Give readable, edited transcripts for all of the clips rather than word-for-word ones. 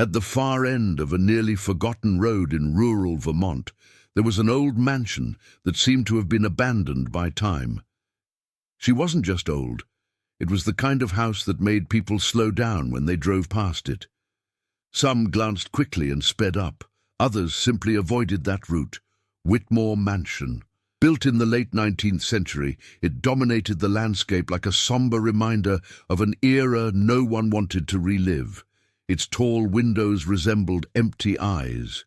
At the far end of a nearly forgotten road in rural Vermont, there was an old mansion that seemed to have been abandoned by time. She wasn't just old. It was the kind of house that made people slow down when they drove past it. Some glanced quickly and sped up. Others simply avoided that route. Whitmore Mansion. Built in the late 19th century, it dominated the landscape like a somber reminder of an era no one wanted to relive. Its tall windows resembled empty eyes.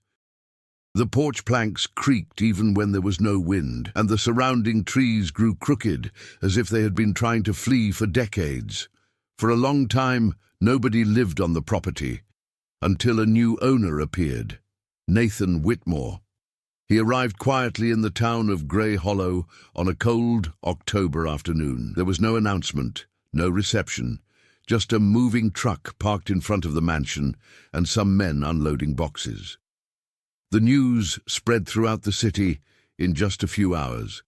The porch planks creaked even when there was no wind, and the surrounding trees grew crooked, as if they had been trying to flee for decades. For a long time, nobody lived on the property, until a new owner appeared, Nathan Whitmore. He arrived quietly in the town of Gray Hollow on a cold October afternoon. There was no announcement, no reception, just a moving truck parked in front of the mansion and some men unloading boxes. The news spread throughout the city in just a few hours.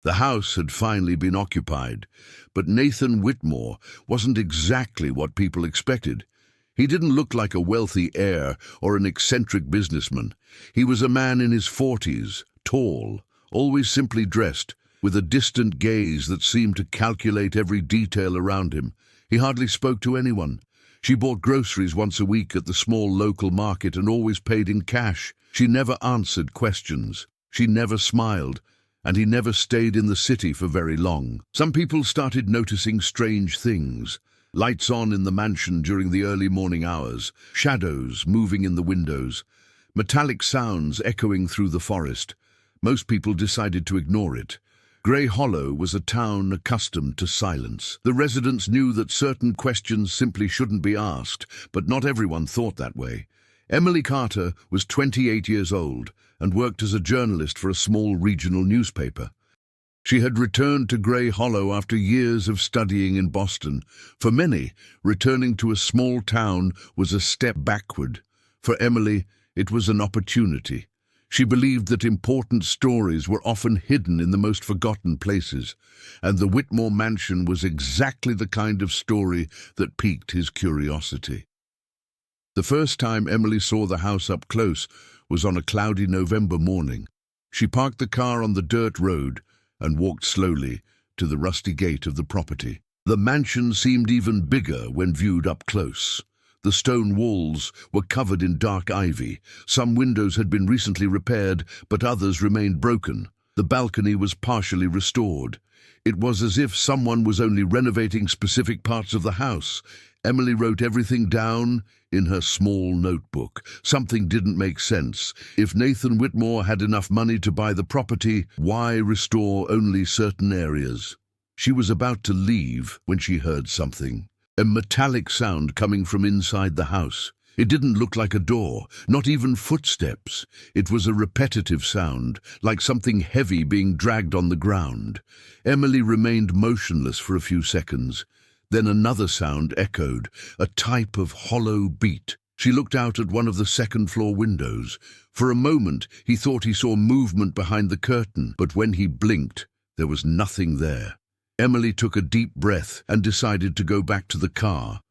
The house had finally been occupied, but Nathan Whitmore wasn't exactly what people expected. He didn't look like a wealthy heir or an eccentric businessman. He was a man in his 40s, tall, always simply dressed, with a distant gaze that seemed to calculate every detail around him. He hardly spoke to anyone. She bought groceries once a week at the small local market and always paid in cash. She never answered questions. She never smiled, and he never stayed in the city for very long. Some people started noticing strange things. Lights on in the mansion during the early morning hours, shadows moving in the windows, metallic sounds echoing through the forest. Most people decided to ignore it. Gray Hollow was a town accustomed to silence. The residents knew that certain questions simply shouldn't be asked, but not everyone thought that way. Emily Carter was 28 years old and worked as a journalist for a small regional newspaper. She had returned to Gray Hollow after years of studying in Boston. For many, returning to a small town was a step backward. For Emily, it was an opportunity. She believed that important stories were often hidden in the most forgotten places, and the Whitmore Mansion was exactly the kind of story that piqued his curiosity. The first time Emily saw the house up close was on a cloudy November morning. She parked the car on the dirt road and walked slowly to the rusty gate of the property. The mansion seemed even bigger when viewed up close. The stone walls were covered in dark ivy. Some windows had been recently repaired, but others remained broken. The balcony was partially restored. It was as if someone was only renovating specific parts of the house. Emily wrote everything down in her small notebook. Something didn't make sense. If Nathan Whitmore had enough money to buy the property, why restore only certain areas? She was about to leave when she heard something. A metallic sound coming from inside the house. It didn't look like a door, not even footsteps. It was a repetitive sound, like something heavy being dragged on the ground. Emily remained motionless for a few seconds. Then another sound echoed, a type of hollow beat. She looked out at one of the second-floor windows. For a moment, he thought he saw movement behind the curtain, but when he blinked, there was nothing there. Emily took a deep breath and decided to go back to the car.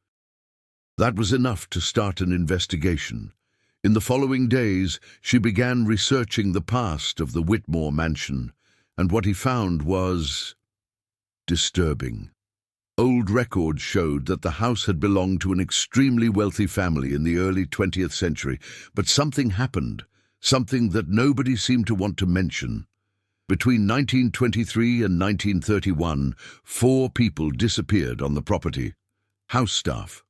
That was enough to start an investigation. In the following days, she began researching the past of the Whitmore Mansion, and what he found was disturbing. Old records showed that the house had belonged to an extremely wealthy family in the early 20th century, but something happened, something that nobody seemed to want to mention. Between 1923 and 1931, 4 people disappeared on the property. House staff.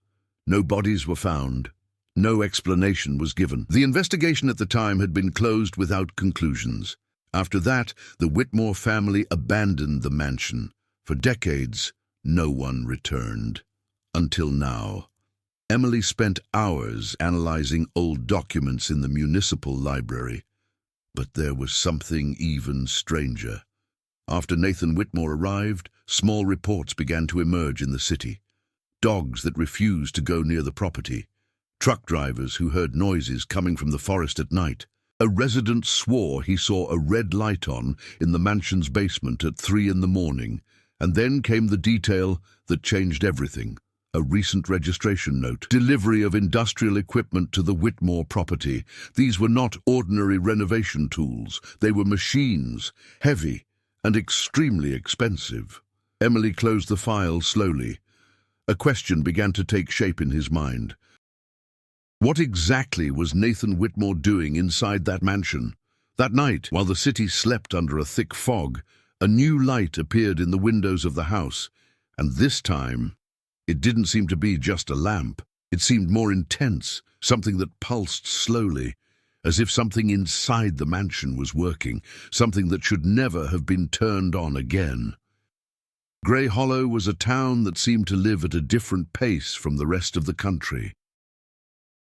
No bodies were found. No explanation was given. The investigation at the time had been closed without conclusions. After that, the Whitmore family abandoned the mansion. For decades, no one returned. Until now. Emily spent hours analyzing old documents in the municipal library. But there was something even stranger. After Nathan Whitmore arrived, small reports began to emerge in the city. Dogs that refused to go near the property. Truck drivers who heard noises coming from the forest at night. A resident swore he saw a red light on in the mansion's basement at 3 in the morning, and then came the detail that changed everything. A recent registration note. Delivery of industrial equipment to the Whitmore property. These were not ordinary renovation tools. They were machines, heavy and extremely expensive. Emily closed the file slowly. A question began to take shape in his mind. What exactly was Nathan Whitmore doing inside that mansion? That night, while the city slept under a thick fog, a new light appeared in the windows of the house, and this time, it didn't seem to be just a lamp. It seemed more intense, something that pulsed slowly, as if something inside the mansion was working, something that should never have been turned on again. Grey Hollow was a town that seemed to live at a different pace from the rest of the country.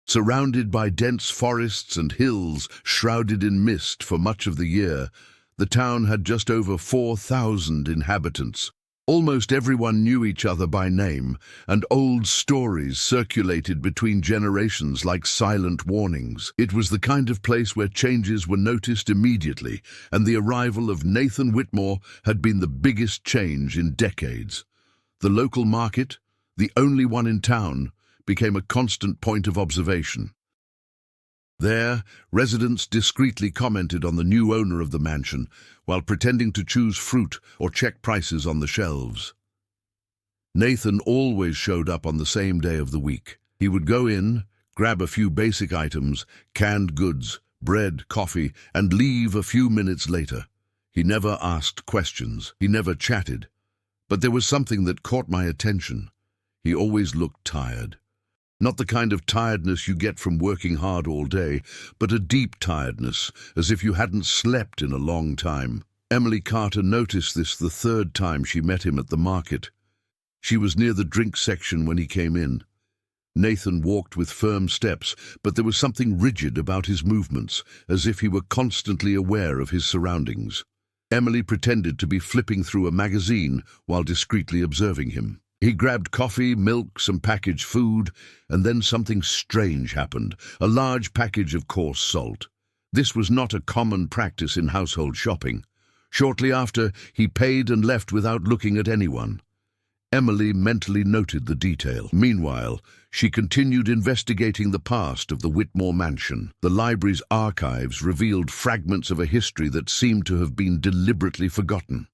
Surrounded by dense forests and hills shrouded in mist for much of the year, the town had just over 4,000 inhabitants. Almost everyone knew each other by name, and old stories circulated between generations like silent warnings. It was the kind of place where changes were noticed immediately, and the arrival of Nathan Whitmore had been the biggest change in decades. The local market, the only one in town, became a constant point of observation. There, residents discreetly commented on the new owner of the mansion while pretending to choose fruit or check prices on the shelves. Nathan always showed up on the same day of the week. He would go in, grab a few basic items, canned goods, bread, coffee, and leave a few minutes later. He never asked questions. He never chatted. But there was something that caught my attention. He always looked tired. Not the kind of tiredness you get from working hard all day, but a deep tiredness, as if you hadn't slept in a long time. Emily Carter noticed this the third time she met him at the market. She was near the drink section when he came in. Nathan walked with firm steps, but there was something rigid about his movements, as if he were constantly aware of his surroundings. Emily pretended to be flipping through a magazine while discreetly observing him. He grabbed coffee, milk, some packaged food, and then something strange happened, a large package of coarse salt. This was not a common practice in household shopping. Shortly after, he paid and left without looking at anyone. Emily mentally noted the detail. Meanwhile, she continued investigating the past of the Whitmore mansion. The library's archives revealed fragments of a history that seemed to have been deliberately forgotten.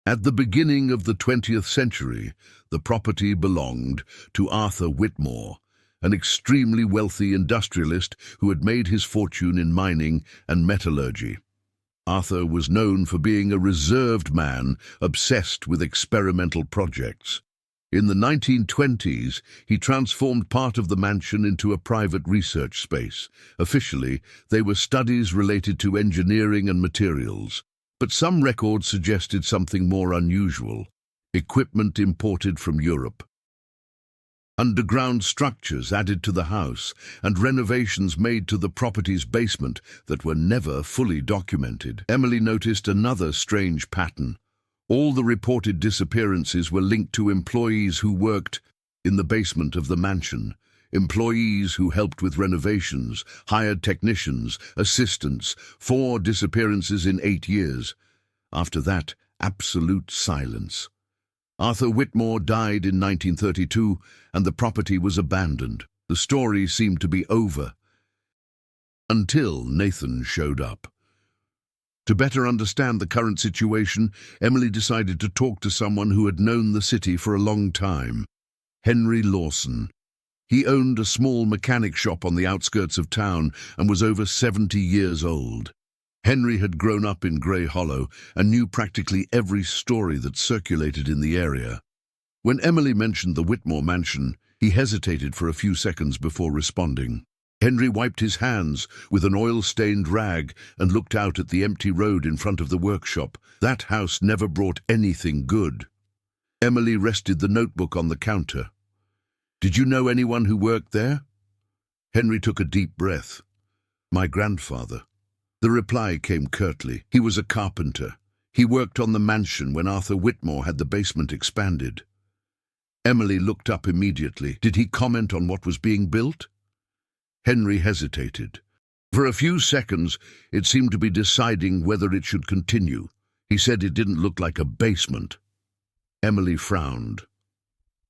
At the beginning of the 20th century, the property belonged to Arthur Whitmore, an extremely wealthy industrialist who had made his fortune in mining and metallurgy. Arthur was known for being a reserved man obsessed with experimental projects. In the 1920s, he transformed part of the mansion into a private research space. Officially, they were studies related to engineering and materials. But some records suggested something more unusual: equipment imported from Europe. Underground structures added to the house, and renovations made to the property's basement that were never fully documented. Emily noticed another strange pattern. All the reported disappearances were linked to employees who worked in the basement of the mansion. Employees who helped with renovations, hired technicians, assistants. 4 disappearances in 8 years. After that, absolute silence. Arthur Whitmore died in 1932, and the property was abandoned. The story seemed to be over. Until Nathan showed up. To better understand the current situation, Emily decided to talk to someone who had known the city for a long time. Henry Lawson. He owned a small mechanic shop on the outskirts of town and was over 70 years old. Henry had grown up in Grey Hollow and knew practically every story that circulated in the area. When Emily mentioned the Whitmore mansion, he hesitated for a few seconds before responding. Henry wiped his hands with an oil-stained rag and looked out at the empty road in front of the workshop. That house never brought anything good. Emily rested the notebook on the counter. "Did you know anyone who worked there?" Henry took a deep breath. "My grandfather." The reply came curtly. "He was a carpenter. He worked on the mansion when Arthur Whitmore had the basement expanded." Emily looked up immediately. "Did he comment on what was being built?" Henry hesitated. For a few seconds, it seemed to be deciding whether it should continue. He said it didn't look like a basement. Emily frowned.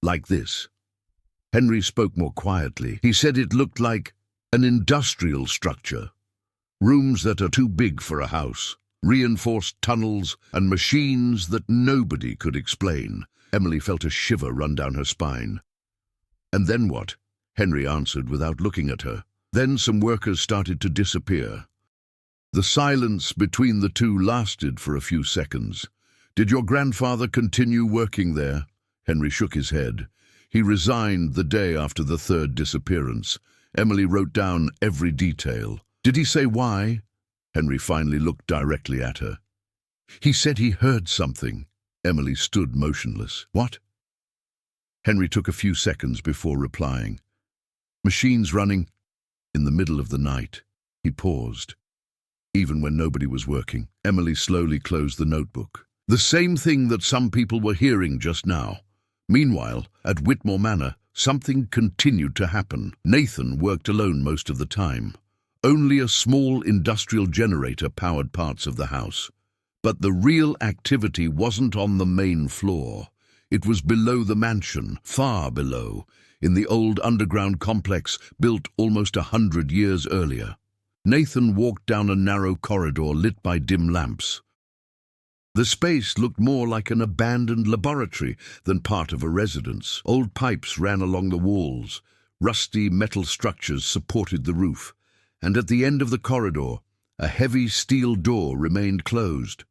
"Like this." Henry spoke more quietly. He said it looked like an industrial structure. Rooms that are too big for a house. Reinforced tunnels and machines that nobody could explain. Emily felt a shiver run down her spine. "And then what?" Henry answered without looking at her. "Then some workers started to disappear." The silence between the two lasted for a few seconds. "Did your grandfather continue working there?" Henry shook his head. "He resigned the day after the third disappearance." Emily wrote down every detail. "Did he say why?" Henry finally looked directly at her. "He said he heard something." Emily stood motionless. "What?" Henry took a few seconds before replying. "Machines running." In the middle of the night, he paused. Even when nobody was working, Emily slowly closed the notebook. The same thing that some people were hearing just now. Meanwhile, at Whitmore Manor, something continued to happen. Nathan worked alone most of the time. Only a small industrial generator powered parts of the house. But the real activity wasn't on the main floor. It was below the mansion, far below, in the old underground complex built almost 100 years earlier. Nathan walked down a narrow corridor lit by dim lamps. The space looked more like an abandoned laboratory than part of a residence. Old pipes ran along the walls. Rusty metal structures supported the roof. And at the end of the corridor, a heavy steel door remained closed.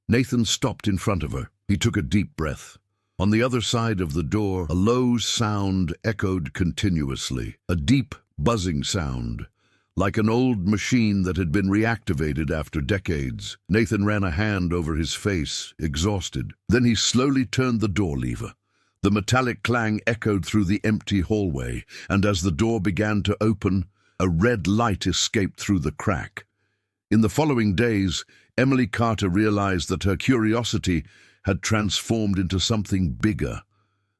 Nathan stopped in front of her. He took a deep breath. On the other side of the door, a low sound echoed continuously, a deep, buzzing sound, like an old machine that had been reactivated after decades. Nathan ran a hand over his face, exhausted. Then he slowly turned the door lever. The metallic clang echoed through the empty hallway, and as the door began to open, a red light escaped through the crack. In the following days, Emily Carter realized that her curiosity had transformed into something bigger.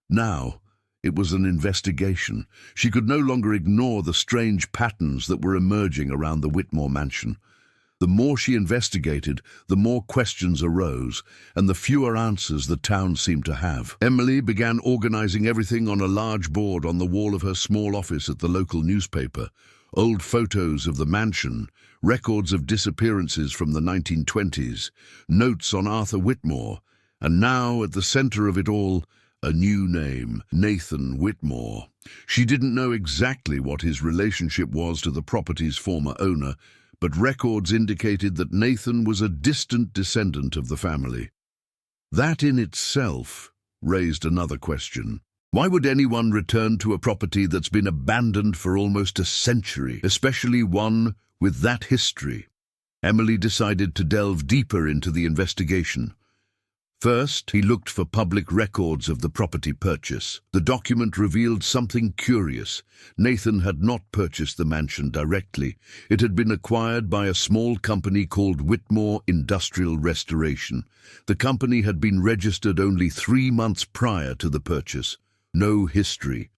Now, it was an investigation. She could no longer ignore the strange patterns that were emerging around the Whitmore mansion. The more she investigated, the more questions arose, and the fewer answers the town seemed to have. Emily began organizing everything on a large board on the wall of her small office at the local newspaper. Old photos of the mansion, records of disappearances from the 1920s, notes on Arthur Whitmore, and now, at the center of it all, a new name, Nathan Whitmore. She didn't know exactly what his relationship was to the property's former owner, but records indicated that Nathan was a distant descendant of the family. That in itself raised another question. Why would anyone return to a property that's been abandoned for almost a century, especially one with that history? Emily decided to delve deeper into the investigation. First, he looked for public records of the property purchase. The document revealed something curious. Nathan had not purchased the mansion directly. It had been acquired by a small company called Whitmore Industrial Restoration. The company had been registered only 3 months prior to the purchase. No history.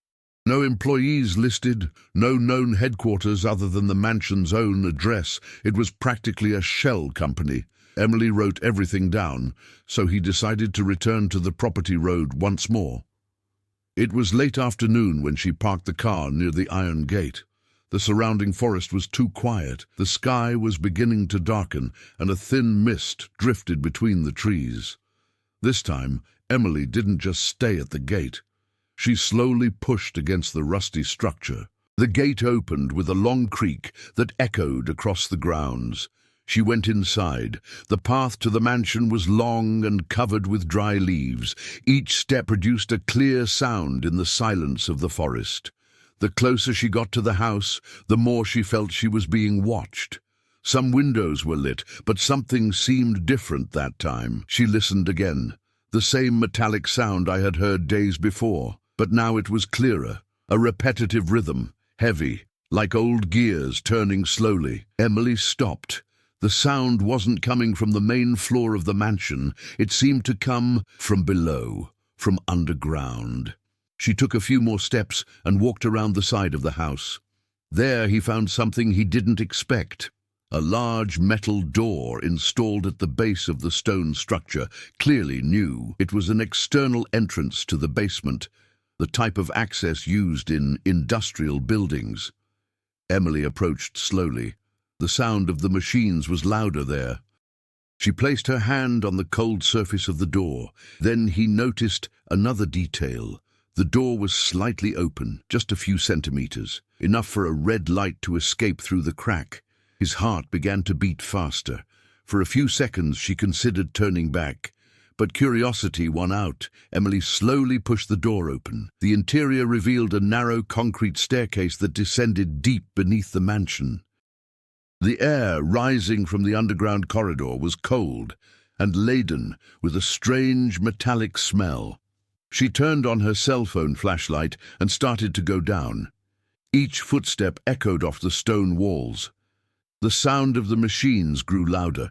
No employees listed, no known headquarters other than the mansion's own address. It was practically a shell company. Emily wrote everything down, so he decided to return to the property road once more. It was late afternoon when she parked the car near the iron gate. The surrounding forest was too quiet. The sky was beginning to darken, and a thin mist drifted between the trees. This time, Emily didn't just stay at the gate. She slowly pushed against the rusty structure. The gate opened with a long creak that echoed across the grounds. She went inside. The path to the mansion was long and covered with dry leaves. Each step produced a clear sound in the silence of the forest. The closer she got to the house, the more she felt she was being watched. Some windows were lit, but something seemed different that time. She listened again. The same metallic sound I had heard days before, but now it was clearer. A repetitive rhythm, heavy, like old gears turning slowly. Emily stopped. The sound wasn't coming from the main floor of the mansion. It seemed to come from below, from underground. She took a few more steps and walked around the side of the house. There he found something he didn't expect. A large metal door installed at the base of the stone structure, clearly new. It was an external entrance to the basement. the type of access used in industrial buildings. Emily approached slowly. The sound of the machines was louder there. She placed her hand on the cold surface of the door. Then he noticed another detail. The door was slightly open, just a few centimeters, enough for a red light to escape through the crack. His heart began to beat faster. For a few seconds she considered turning back, but curiosity won out. Emily slowly pushed the door open. The interior revealed a narrow concrete staircase that descended deep beneath the mansion. The air rising from the underground corridor was cold and laden with a strange metallic smell. She turned on her cell phone flashlight and started to go down. Each footstep echoed off the stone walls. The sound of the machines grew louder.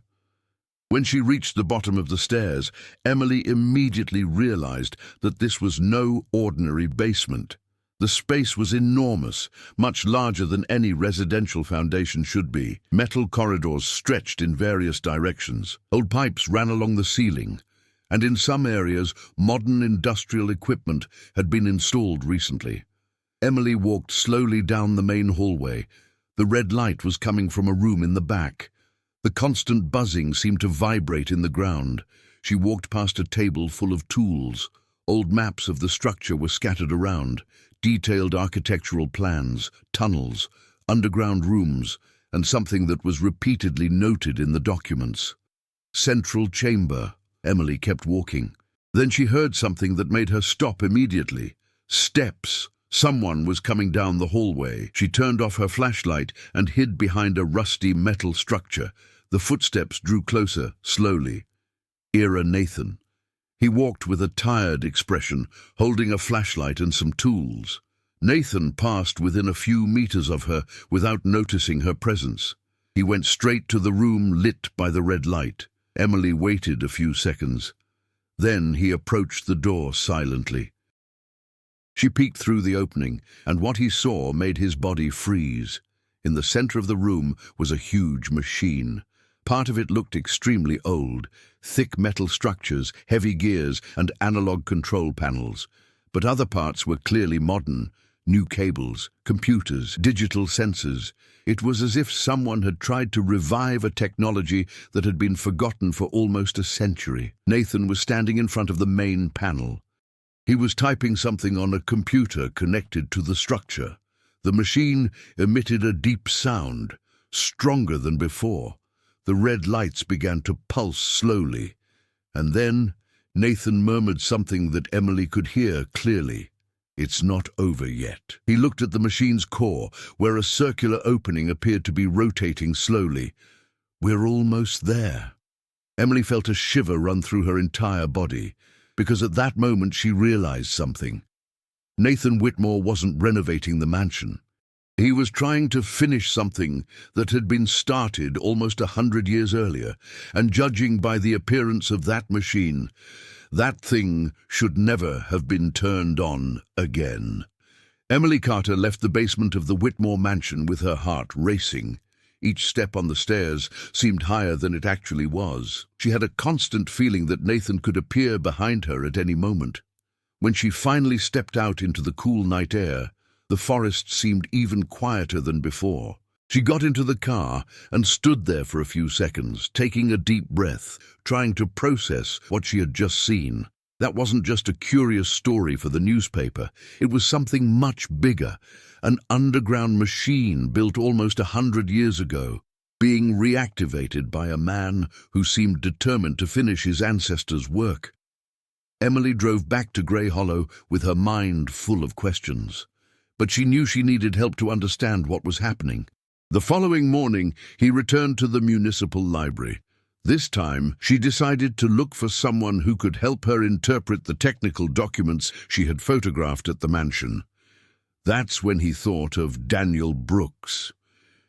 When she reached the bottom of the stairs, Emily immediately realized that this was no ordinary basement. The space was enormous, much larger than any residential foundation should be. Metal corridors stretched in various directions. Old pipes ran along the ceiling, and in some areas, modern industrial equipment had been installed recently. Emily walked slowly down the main hallway. The red light was coming from a room in the back. The constant buzzing seemed to vibrate in the ground. She walked past a table full of tools. Old maps of the structure were scattered around, detailed architectural plans, tunnels, underground rooms, and something that was repeatedly noted in the documents. Central chamber. Emily kept walking. Then she heard something that made her stop immediately. Steps. Someone was coming down the hallway. She turned off her flashlight and hid behind a rusty metal structure. The footsteps drew closer, slowly. Era Nathan. He walked with a tired expression, holding a flashlight and some tools. Nathan passed within a few meters of her without noticing her presence. He went straight to the room lit by the red light. Emily waited a few seconds. Then he approached the door silently. She peeked through the opening, and what he saw made his body freeze. In the center of the room was a huge machine. Part of it looked extremely old, thick metal structures, heavy gears, and analog control panels. But other parts were clearly modern, new cables, computers, digital sensors. It was as if someone had tried to revive a technology that had been forgotten for almost a century. Nathan was standing in front of the main panel. He was typing something on a computer connected to the structure. The machine emitted a deep sound, stronger than before. The red lights began to pulse slowly, and then Nathan murmured something that Emily could hear clearly. "It's not over yet." He looked at the machine's core, where a circular opening appeared to be rotating slowly. "We're almost there." Emily felt a shiver run through her entire body, because at that moment she realized something. Nathan Whitmore wasn't renovating the mansion. He was trying to finish something that had been started almost 100 years earlier, and judging by the appearance of that machine, that thing should never have been turned on again. Emily Carter left the basement of the Whitmore mansion with her heart racing. Each step on the stairs seemed higher than it actually was. She had a constant feeling that Nathan could appear behind her at any moment. When she finally stepped out into the cool night air, the forest seemed even quieter than before. She got into the car and stood there for a few seconds, taking a deep breath, trying to process what she had just seen. That wasn't just a curious story for the newspaper. It was something much bigger, an underground machine built almost 100 years ago, being reactivated by a man who seemed determined to finish his ancestors' work. Emily drove back to Grey Hollow with her mind full of questions, but she knew she needed help to understand what was happening. The following morning, he returned to the municipal library. This time, she decided to look for someone who could help her interpret the technical documents she had photographed at the mansion. That's when he thought of Daniel Brooks.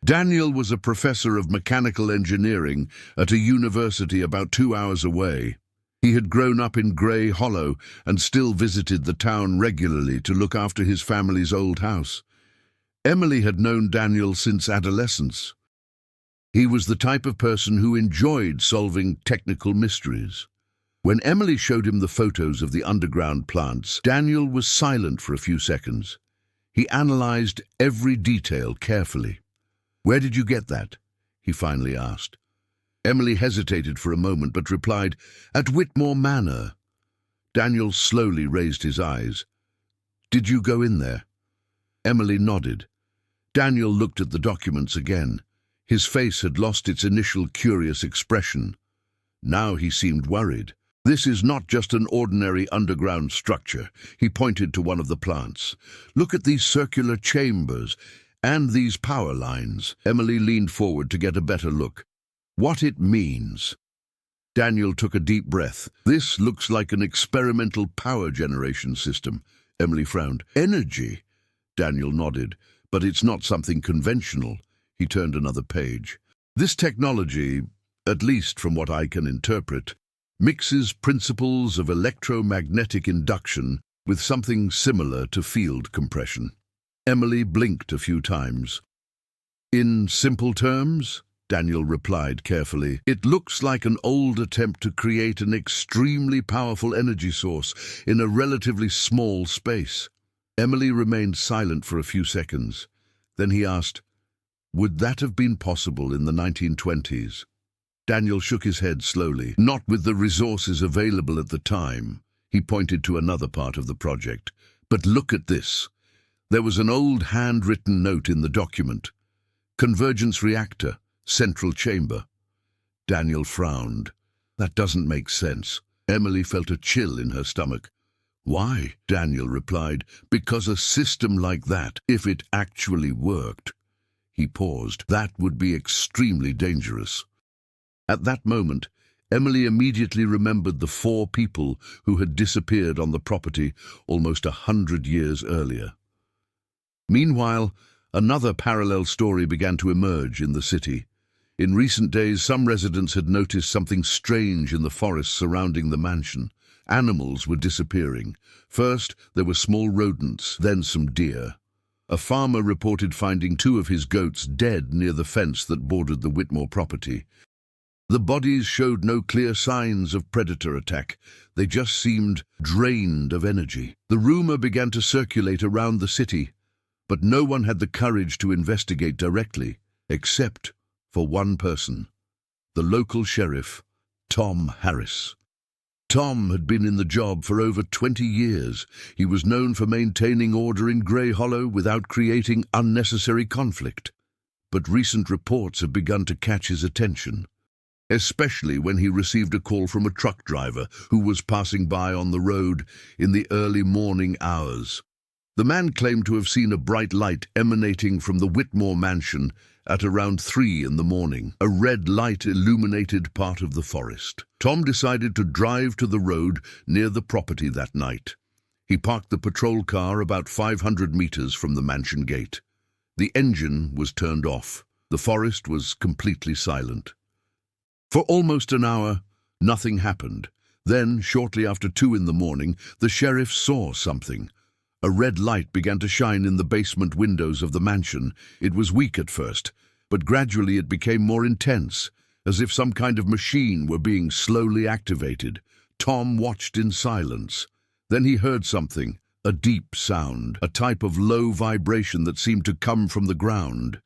Daniel was a professor of mechanical engineering at a university about 2 hours away. He had grown up in Grey Hollow and still visited the town regularly to look after his family's old house. Emily had known Daniel since adolescence. He was the type of person who enjoyed solving technical mysteries. When Emily showed him the photos of the underground plants, Daniel was silent for a few seconds. He analyzed every detail carefully. "Where did you get that?" he finally asked. Emily hesitated for a moment but replied, "At Whitmore Manor." Daniel slowly raised his eyes. "Did you go in there?" Emily nodded. Daniel looked at the documents again. His face had lost its initial curious expression. Now he seemed worried. "This is not just an ordinary underground structure." He pointed to one of the plants. "Look at these circular chambers and these power lines." Emily leaned forward to get a better look. "What it means." Daniel took a deep breath. "This looks like an experimental power generation system." Emily frowned. "Energy?" Daniel nodded. "But it's not something conventional." He turned another page. "This technology, at least from what I can interpret, mixes principles of electromagnetic induction with something similar to field compression." Emily blinked a few times. "In simple terms," Daniel replied carefully, "it looks like an old attempt to create an extremely powerful energy source in a relatively small space." Emily remained silent for a few seconds. Then he asked, "Would that have been possible in the 1920s? Daniel shook his head slowly. "Not with the resources available at the time." He pointed to another part of the project. "But look at this." There was an old handwritten note in the document. "Convergence reactor, central chamber." Daniel frowned. "That doesn't make sense." Emily felt a chill in her stomach. "Why?" Daniel replied. "Because a system like that, if it actually worked—" He paused. "That would be extremely dangerous." At that moment, Emily immediately remembered the 4 people who had disappeared on the property almost 100 years earlier. Meanwhile, another parallel story began to emerge in the city. In recent days, some residents had noticed something strange in the forest surrounding the mansion. Animals were disappearing. First, there were small rodents, then some deer. A farmer reported finding 2 of his goats dead near the fence that bordered the Whitmore property. The bodies showed no clear signs of predator attack. They just seemed drained of energy. The rumor began to circulate around the city, but no one had the courage to investigate directly, except for one person, the local sheriff, Tom Harris. Tom had been in the job for over 20 years. He was known for maintaining order in Grey Hollow without creating unnecessary conflict. But recent reports have begun to catch his attention, especially when he received a call from a truck driver who was passing by on the road in the early morning hours. The man claimed to have seen a bright light emanating from the Whitmore mansion at around 3 in the morning. A red light illuminated part of the forest. Tom decided to drive to the road near the property that night. He parked the patrol car about 500 meters from the mansion gate. The engine was turned off. The forest was completely silent. For almost an hour, nothing happened. Then, shortly after 2 in the morning, the sheriff saw something. A red light began to shine in the basement windows of the mansion. It was weak at first, but gradually it became more intense, as if some kind of machine were being slowly activated. Tom watched in silence. Then he heard something, a deep sound, a type of low vibration that seemed to come from the ground.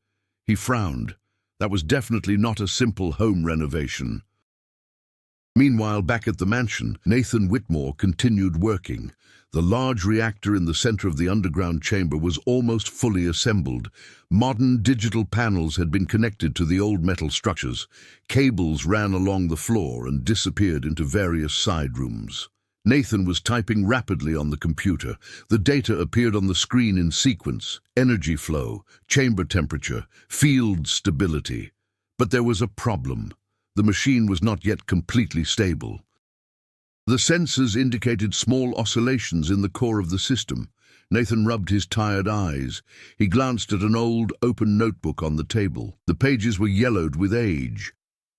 He frowned. That was definitely not a simple home renovation. Meanwhile, back at the mansion, Nathan Whitmore continued working. The large reactor in the center of the underground chamber was almost fully assembled. Modern digital panels had been connected to the old metal structures. Cables ran along the floor and disappeared into various side rooms. Nathan was typing rapidly on the computer. The data appeared on the screen in sequence: energy flow, chamber temperature, field stability. But there was a problem. The machine was not yet completely stable. The sensors indicated small oscillations in the core of the system. Nathan rubbed his tired eyes. He glanced at an old, open notebook on the table. The pages were yellowed with age.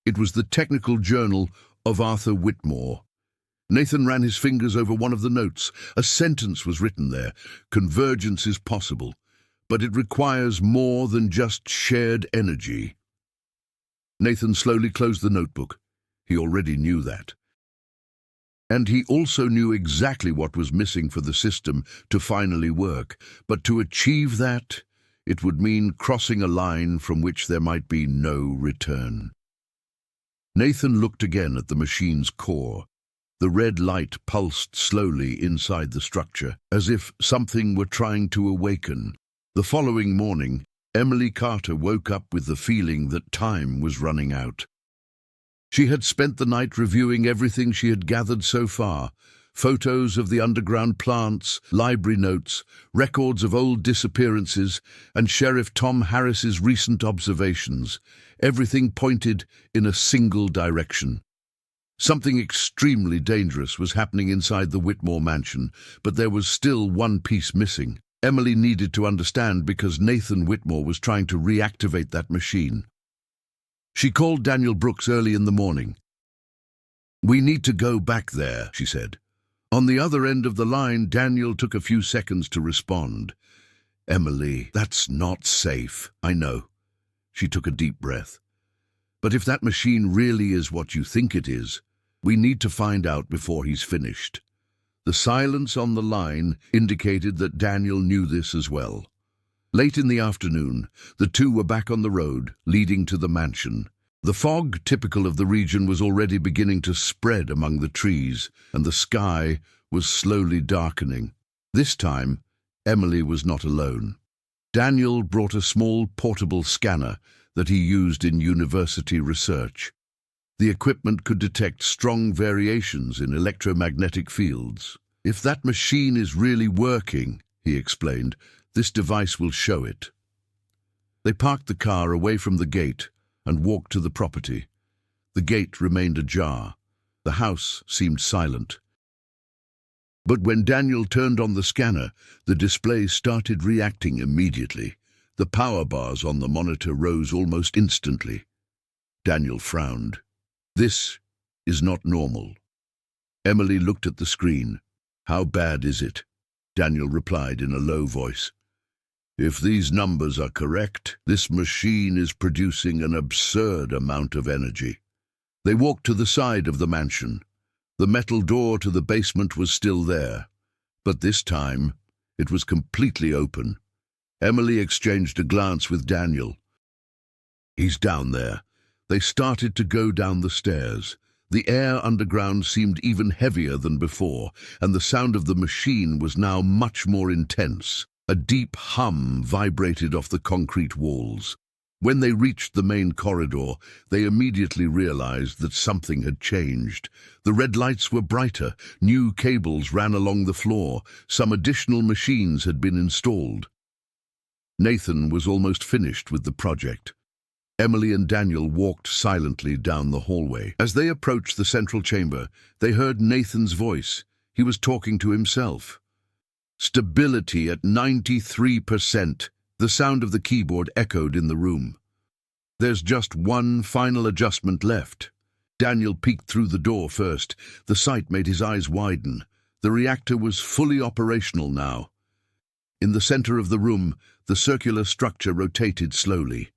It was the technical journal of Arthur Whitmore. Nathan ran his fingers over one of the notes. A sentence was written there: "Convergence is possible, but it requires more than just shared energy." Nathan slowly closed the notebook. He already knew that. And he also knew exactly what was missing for the system to finally work. But to achieve that, it would mean crossing a line from which there might be no return. Nathan looked again at the machine's core. The red light pulsed slowly inside the structure, as if something were trying to awaken. The following morning, Emily Carter woke up with the feeling that time was running out. She had spent the night reviewing everything she had gathered so far: photos of the underground plants, library notes, records of old disappearances, and Sheriff Tom Harris's recent observations. Everything pointed in a single direction. Something extremely dangerous was happening inside the Whitmore mansion, but there was still one piece missing. Emily needed to understand because Nathan Whitmore was trying to reactivate that machine. She called Daniel Brooks early in the morning. "We need to go back there," she said. On the other end of the line, Daniel took a few seconds to respond. "Emily, that's not safe." "I know." She took a deep breath. "But if that machine really is what you think it is, we need to find out before he's finished." The silence on the line indicated that Daniel knew this as well. Late in the afternoon, the two were back on the road, leading to the mansion. The fog, typical of the region, was already beginning to spread among the trees, and the sky was slowly darkening. This time, Emily was not alone. Daniel brought a small portable scanner that he used in university research. The equipment could detect strong variations in electromagnetic fields. "If that machine is really working," he explained, "this device will show it." They parked the car away from the gate and walked to the property. The gate remained ajar. The house seemed silent. But when Daniel turned on the scanner, the display started reacting immediately. The power bars on the monitor rose almost instantly. Daniel frowned. "This is not normal." Emily looked at the screen. "How bad is it?" Daniel replied in a low voice. "If these numbers are correct, this machine is producing an absurd amount of energy." They walked to the side of the mansion. The metal door to the basement was still there, but this time it was completely open. Emily exchanged a glance with Daniel. "He's down there." They started to go down the stairs. The air underground seemed even heavier than before, and the sound of the machine was now much more intense. A deep hum vibrated off the concrete walls. When they reached the main corridor, they immediately realized that something had changed. The red lights were brighter, new cables ran along the floor, some additional machines had been installed. Nathan was almost finished with the project. Emily and Daniel walked silently down the hallway. As they approached the central chamber, they heard Nathan's voice. He was talking to himself. "Stability at 93%. The sound of the keyboard echoed in the room. "There's just one final adjustment left." Daniel peeked through the door first. The sight made his eyes widen. The reactor was fully operational now. In the center of the room, the circular structure rotated slowly.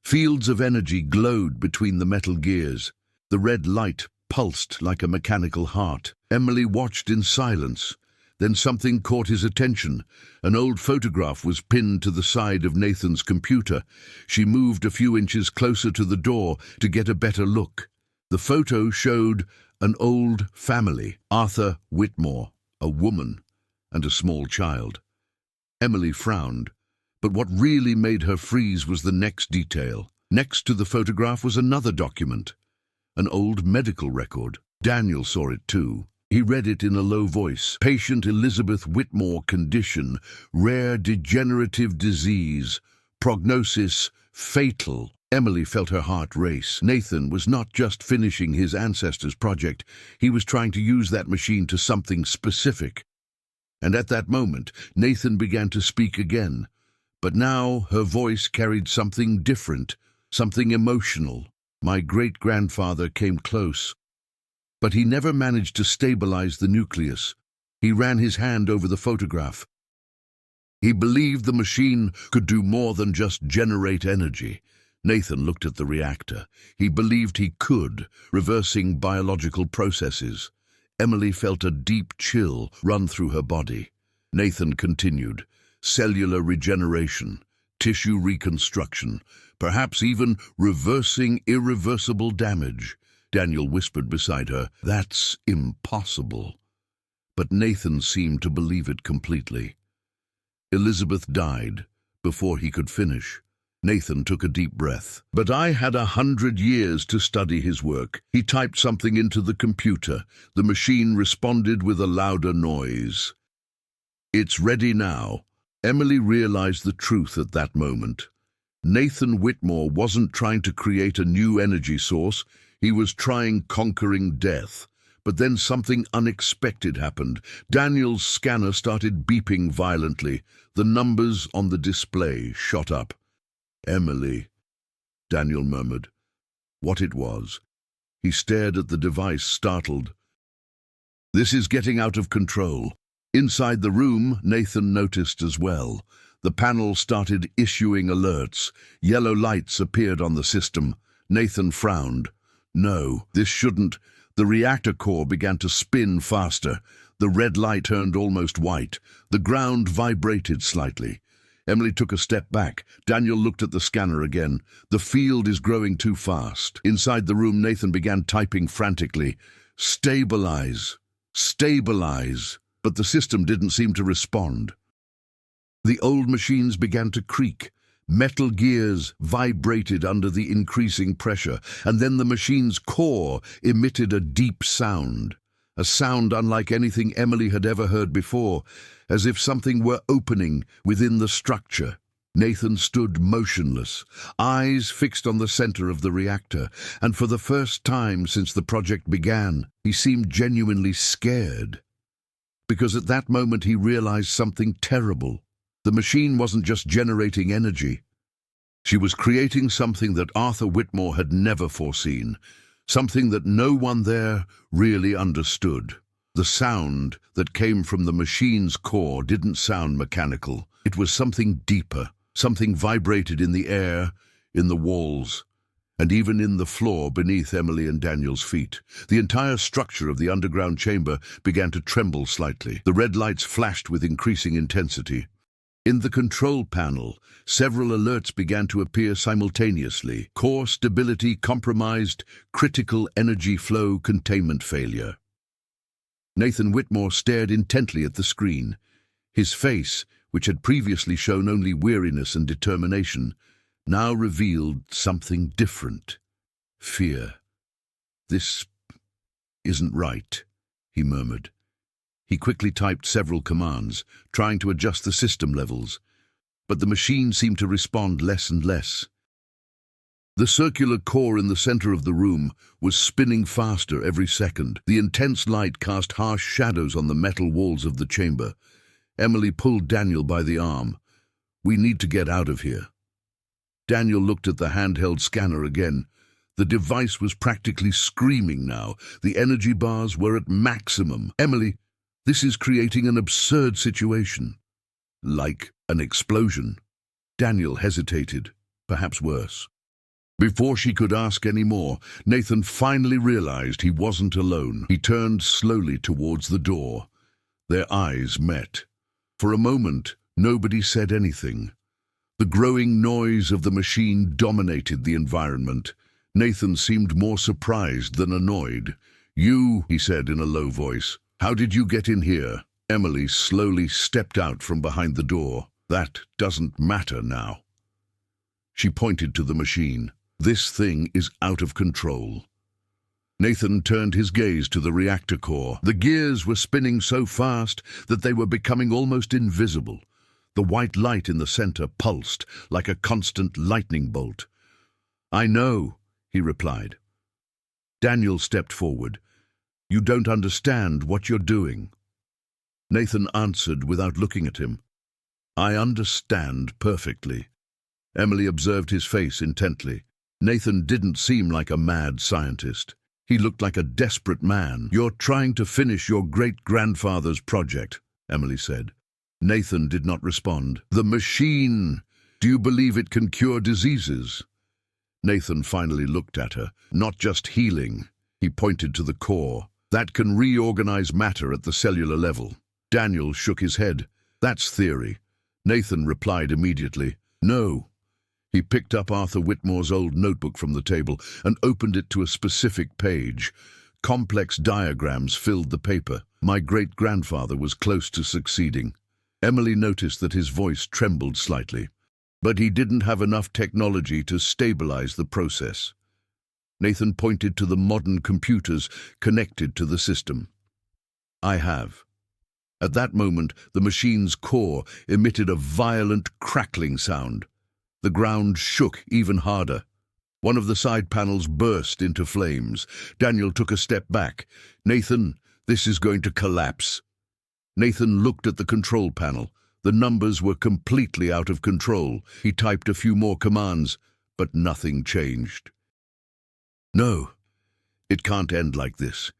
Fields of energy glowed between the metal gears. The red light pulsed like a mechanical heart. Emily watched in silence. Then something caught his attention. An old photograph was pinned to the side of Nathan's computer. She moved a few inches closer to the door to get a better look. The photo showed an old family: Arthur Whitmore, a woman, and a small child. Emily frowned, but what really made her freeze was the next detail. Next to the photograph was another document, an old medical record. Daniel saw it too. He read it in a low voice. "Patient Elizabeth Whitmore condition, rare degenerative disease, prognosis fatal." Emily felt her heart race. Nathan was not just finishing his ancestors' project, he was trying to use that machine to something specific. And at that moment, Nathan began to speak again. But now her voice carried something different, something emotional. "My great-grandfather came close, but he never managed to stabilize the nucleus." He ran his hand over the photograph. "He believed the machine could do more than just generate energy." Nathan looked at the reactor. "He believed he could, reversing biological processes." Emily felt a deep chill run through her body. Nathan continued. Cellular regeneration, tissue reconstruction, perhaps even reversing irreversible damage. Daniel whispered beside her, "That's impossible." But Nathan seemed to believe it completely. Elizabeth died before he could finish. Nathan took a deep breath. "But I had 100 years to study his work." He typed something into the computer. The machine responded with a louder noise. "It's ready now." Emily realized the truth at that moment. Nathan Whitmore wasn't trying to create a new energy source. He was trying conquering death. But then something unexpected happened. Daniel's scanner started beeping violently. The numbers on the display shot up. "Emily," Daniel murmured. What it was. He stared at the device, startled. "This is getting out of control." Inside the room, Nathan noticed as well. The panel started issuing alerts. Yellow lights appeared on the system. Nathan frowned. "No, this shouldn't." The reactor core began to spin faster. The red light turned almost white. The ground vibrated slightly. Emily took a step back. Daniel looked at the scanner again. "The field is growing too fast." Inside the room, Nathan began typing frantically. "Stabilize! Stabilize!" But the system didn't seem to respond. The old machines began to creak. Metal gears vibrated under the increasing pressure, and then the machine's core emitted a deep sound. A sound unlike anything Emily had ever heard before, as if something were opening within the structure. Nathan stood motionless, eyes fixed on the center of the reactor, and for the first time since the project began, he seemed genuinely scared. Because at that moment he realized something terrible. The machine wasn't just generating energy. She was creating something that Arthur Whitmore had never foreseen, something that no one there really understood. The sound that came from the machine's core didn't sound mechanical. It was something deeper. Something vibrated in the air, in the walls, and even in the floor beneath Emily and Daniel's feet. The entire structure of the underground chamber began to tremble slightly. The red lights flashed with increasing intensity. In the control panel, several alerts began to appear simultaneously. Core stability compromised, critical energy flow containment failure. Nathan Whitmore stared intently at the screen. His face, which had previously shown only weariness and determination, now revealed something different. Fear. "This isn't right," he murmured. He quickly typed several commands, trying to adjust the system levels, but the machine seemed to respond less and less. The circular core in the center of the room was spinning faster every second. The intense light cast harsh shadows on the metal walls of the chamber. Emily pulled Daniel by the arm. "We need to get out of here." Daniel looked at the handheld scanner again. The device was practically screaming now. The energy bars were at maximum. "Emily, this is creating an absurd situation." "Like an explosion?" Daniel hesitated. "Perhaps worse." Before she could ask any more, Nathan finally realized he wasn't alone. He turned slowly towards the door. Their eyes met. For a moment, nobody said anything. The growing noise of the machine dominated the environment. Nathan seemed more surprised than annoyed. "You," he said in a low voice, "how did you get in here?" Emily slowly stepped out from behind the door. "That doesn't matter now." She pointed to the machine. "This thing is out of control." Nathan turned his gaze to the reactor core. The gears were spinning so fast that they were becoming almost invisible. The white light in the center pulsed like a constant lightning bolt. "I know," he replied. Daniel stepped forward. "You don't understand what you're doing." Nathan answered without looking at him. "I understand perfectly." Emily observed his face intently. Nathan didn't seem like a mad scientist. He looked like a desperate man. "You're trying to finish your great-grandfather's project," Emily said. Nathan did not respond. "The machine, do you believe it can cure diseases?" Nathan finally looked at her. "Not just healing." He pointed to the core. That can reorganize matter at the cellular level. Daniel shook his head. That's theory. Nathan replied immediately. No. He picked up Arthur Whitmore's old notebook from the table and opened it to a specific page. Complex diagrams filled the paper. My great-grandfather was close to succeeding. Emily noticed that his voice trembled slightly, but he didn't have enough technology to stabilize the process. Nathan pointed to the modern computers connected to the system. I have. At that moment, the machine's core emitted a violent crackling sound. The ground shook even harder. One of the side panels burst into flames. Daniel took a step back. Nathan, this is going to collapse. Nathan looked at the control panel. The numbers were completely out of control. He typed a few more commands, but nothing changed. No, it can't end like this.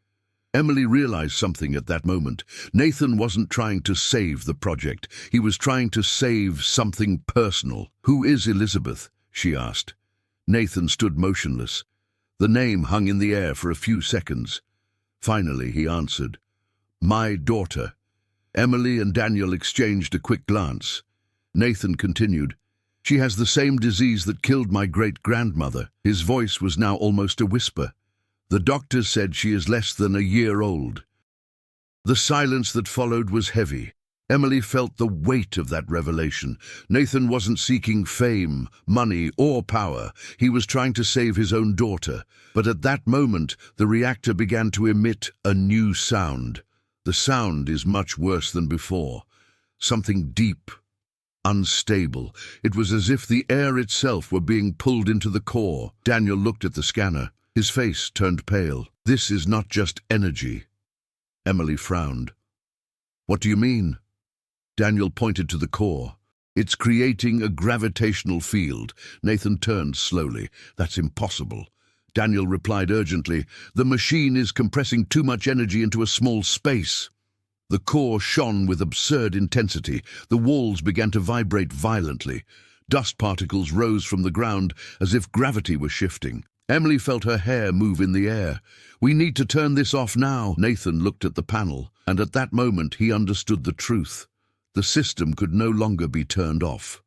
Emily realized something at that moment. Nathan wasn't trying to save the project. He was trying to save something personal. Who is Elizabeth? She asked. Nathan stood motionless. The name hung in the air for a few seconds. Finally, he answered. My daughter. Emily and Daniel exchanged a quick glance. Nathan continued. She has the same disease that killed my great-grandmother. His voice was now almost a whisper. The doctors said she is less than a year old. The silence that followed was heavy. Emily felt the weight of that revelation. Nathan wasn't seeking fame, money, or power. He was trying to save his own daughter. But at that moment, the reactor began to emit a new sound. The sound is much worse than before. Something deep, unstable. It was as if the air itself were being pulled into the core. Daniel looked at the scanner. His face turned pale. This is not just energy. Emily frowned. What do you mean? Daniel pointed to the core. It's creating a gravitational field. Nathan turned slowly. That's impossible. Daniel replied urgently. The machine is compressing too much energy into a small space. The core shone with absurd intensity. The walls began to vibrate violently. Dust particles rose from the ground as if gravity was shifting. Emily felt her hair move in the air. We need to turn this off now. Nathan looked at the panel, and at that moment he understood the truth. The system could no longer be turned off.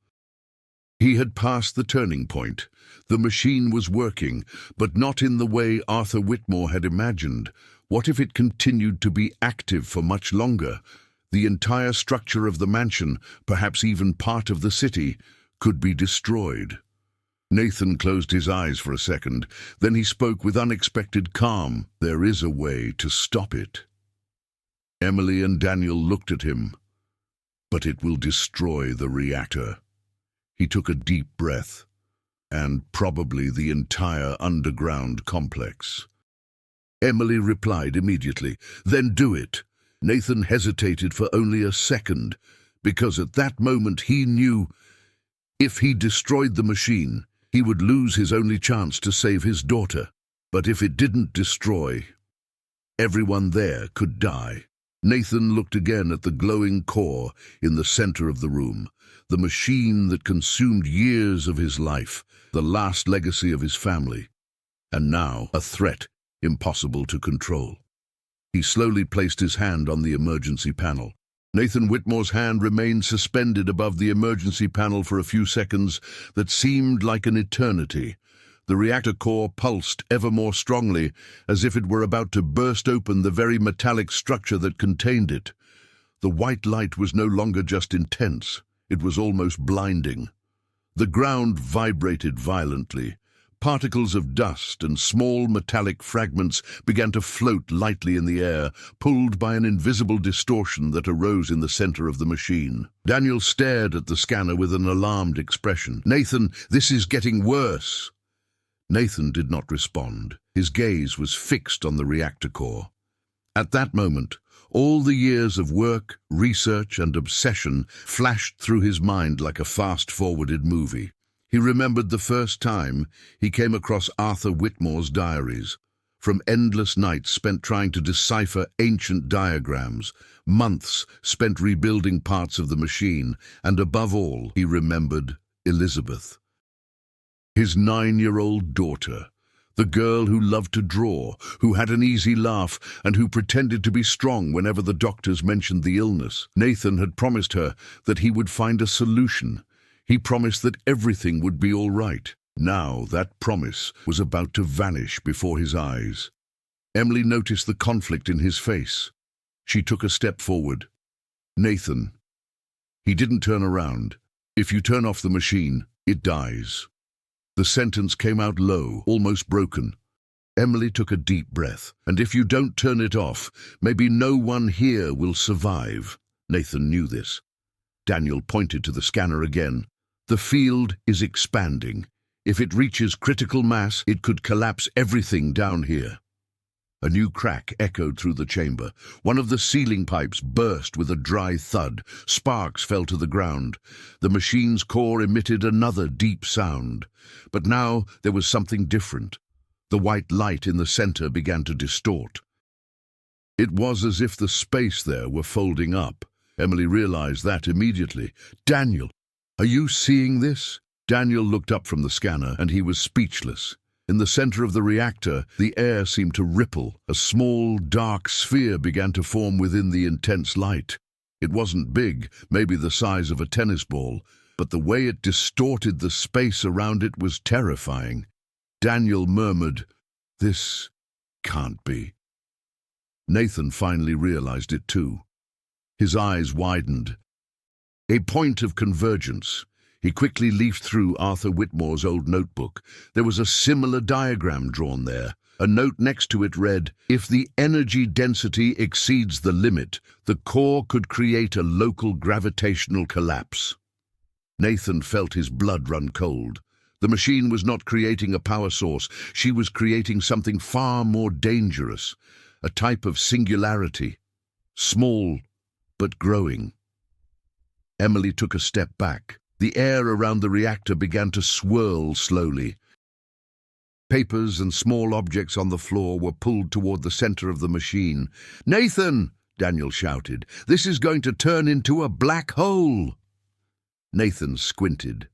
He had passed the turning point. The machine was working, but not in the way Arthur Whitmore had imagined. What if it continued to be active for much longer? The entire structure of the mansion, perhaps even part of the city, could be destroyed. Nathan closed his eyes for a second. Then he spoke with unexpected calm. There is a way to stop it. Emily and Daniel looked at him. But it will destroy the reactor. He took a deep breath. And probably the entire underground complex. Emily replied immediately. Then do it. Nathan hesitated for only a second, because at that moment he knew if he destroyed the machine, he would lose his only chance to save his daughter. But if it didn't destroy, everyone there could die. Nathan looked again at the glowing core in the center of the room, the machine that consumed years of his life, the last legacy of his family, and now a threat impossible to control. He slowly placed his hand on the emergency panel. Nathan Whitmore's hand remained suspended above the emergency panel for a few seconds that seemed like an eternity. The reactor core pulsed ever more strongly, as if it were about to burst open the very metallic structure that contained it. The white light was no longer just intense, it was almost blinding. The ground vibrated violently. Particles of dust and small metallic fragments began to float lightly in the air, pulled by an invisible distortion that arose in the center of the machine. Daniel stared at the scanner with an alarmed expression. Nathan, this is getting worse. Nathan did not respond. His gaze was fixed on the reactor core. At that moment, all the years of work, research, and obsession flashed through his mind like a fast-forwarded movie. He remembered the first time he came across Arthur Whitmore's diaries. From endless nights spent trying to decipher ancient diagrams, months spent rebuilding parts of the machine, and above all, he remembered Elizabeth. His 9-year-old daughter, The girl who loved to draw, who had an easy laugh, and who pretended to be strong whenever the doctors mentioned the illness. Nathan had promised her that he would find a solution. He promised that everything would be all right. Now that promise was about to vanish before his eyes. Emily noticed the conflict in his face. She took a step forward. "Nathan." He didn't turn around. "If you turn off the machine, it dies." The sentence came out low, almost broken. Emily took a deep breath. "And if you don't turn it off, maybe no one here will survive." Nathan knew this. Daniel pointed to the scanner again. "The field is expanding. If it reaches critical mass, it could collapse everything down here." A new crack echoed through the chamber. One of the ceiling pipes burst with a dry thud. Sparks fell to the ground. The machine's core emitted another deep sound. But now there was something different. The white light in the center began to distort. It was as if the space there were folding up. Emily realized that immediately. "Daniel, are you seeing this?" Daniel looked up from the scanner, and he was speechless. In the center of the reactor, the air seemed to ripple. A small, dark sphere began to form within the intense light. It wasn't big, maybe the size of a tennis ball, but the way it distorted the space around it was terrifying. Daniel murmured, "This can't be." Nathan finally realized it too. His eyes widened. A point of convergence. He quickly leafed through Arthur Whitmore's old notebook. There was a similar diagram drawn there. A note next to it read, "If the energy density exceeds the limit, the core could create a local gravitational collapse." Nathan felt his blood run cold. The machine was not creating a power source. She was creating something far more dangerous, a type of singularity, small but growing. Emily took a step back. The air around the reactor began to swirl slowly. Papers and small objects on the floor were pulled toward the center of the machine. "Nathan!" Daniel shouted. "This is going to turn into a black hole!" Nathan squinted.